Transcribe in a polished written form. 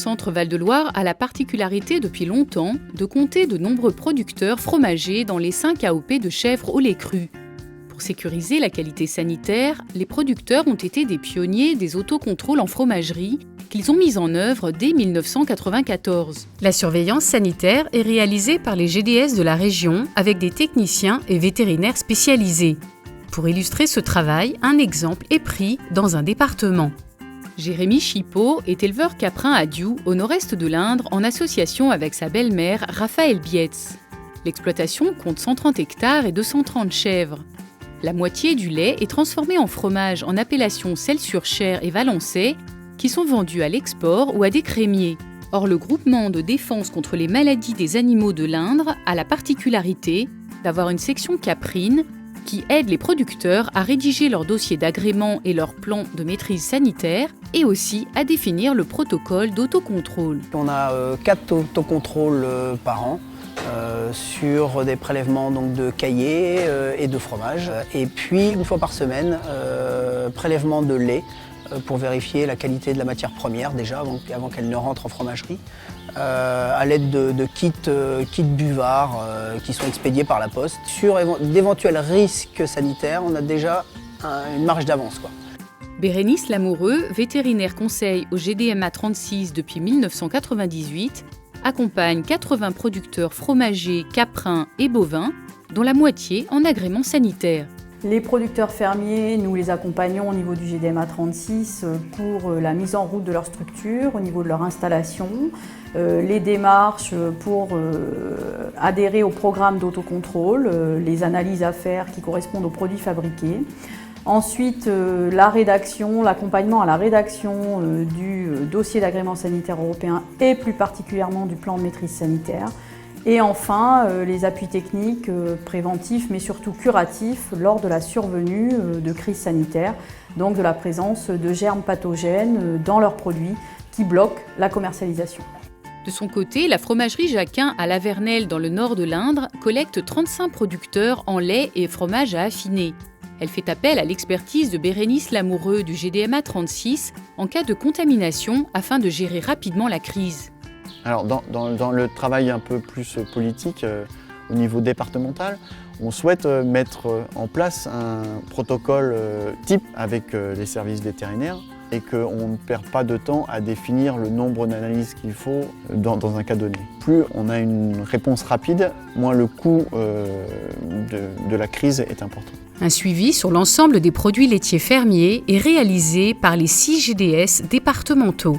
Centre Val-de-Loire a la particularité depuis longtemps de compter de nombreux producteurs fromagers dans les 5 AOP de chèvre au lait cru. Pour sécuriser la qualité sanitaire, les producteurs ont été des pionniers des autocontrôles en fromagerie qu'ils ont mis en œuvre dès 1994. La surveillance sanitaire est réalisée par les GDS de la région avec des techniciens et vétérinaires spécialisés. Pour illustrer ce travail, un exemple est pris dans un département. Jérémy Chipot est éleveur caprin à Diou, au nord-est de l'Indre, en association avec sa belle-mère Raphaël Bietz. L'exploitation compte 130 hectares et 230 chèvres. La moitié du lait est transformée en fromage en appellation Celles-sur-Cher et Valençay, qui sont vendus à l'export ou à des crémiers. Or, le groupement de défense contre les maladies des animaux de l'Indre a la particularité d'avoir une section caprine qui aide les producteurs à rédiger leur dossier d'agrément et leur plan de maîtrise sanitaire et aussi à définir le protocole d'autocontrôle. On a 4 autocontrôles par an sur des prélèvements donc, de caillés et de fromage. Et puis, une fois par semaine, prélèvement de lait pour vérifier la qualité de la matière première déjà avant qu'elle ne rentre en fromagerie. À l'aide de kits buvards qui sont expédiés par la poste. Sur d'éventuels risques sanitaires, on a déjà une marge d'avance. Bérénice Lamoureux, vétérinaire conseil au GDMA 36 depuis 1998, accompagne 80 producteurs fromagers, caprins et bovins, dont la moitié en agrément sanitaire. Les producteurs fermiers, nous les accompagnons au niveau du GDMA 36 pour la mise en route de leur structure, au niveau de leur installation, les démarches pour adhérer au programme d'autocontrôle, les analyses à faire qui correspondent aux produits fabriqués. Ensuite, la rédaction, l'accompagnement à la rédaction du dossier d'agrément sanitaire européen et plus particulièrement du plan de maîtrise sanitaire. Et enfin, les appuis techniques préventifs, mais surtout curatifs, lors de la survenue de crises sanitaires, donc de la présence de germes pathogènes dans leurs produits qui bloquent la commercialisation. De son côté, la fromagerie Jacquin à La Vernelle, dans le nord de l'Indre, collecte 35 producteurs en lait et fromage à affiner. Elle fait appel à l'expertise de Bérénice Lamoureux du GDMA 36 en cas de contamination afin de gérer rapidement la crise. Alors dans le travail un peu plus politique, au niveau départemental, on souhaite mettre en place un protocole type avec les services vétérinaires et qu'on ne perd pas de temps à définir le nombre d'analyses qu'il faut dans un cas donné. Plus on a une réponse rapide, moins le coût de la crise est important. Un suivi sur l'ensemble des produits laitiers fermiers est réalisé par les 6 GDS départementaux.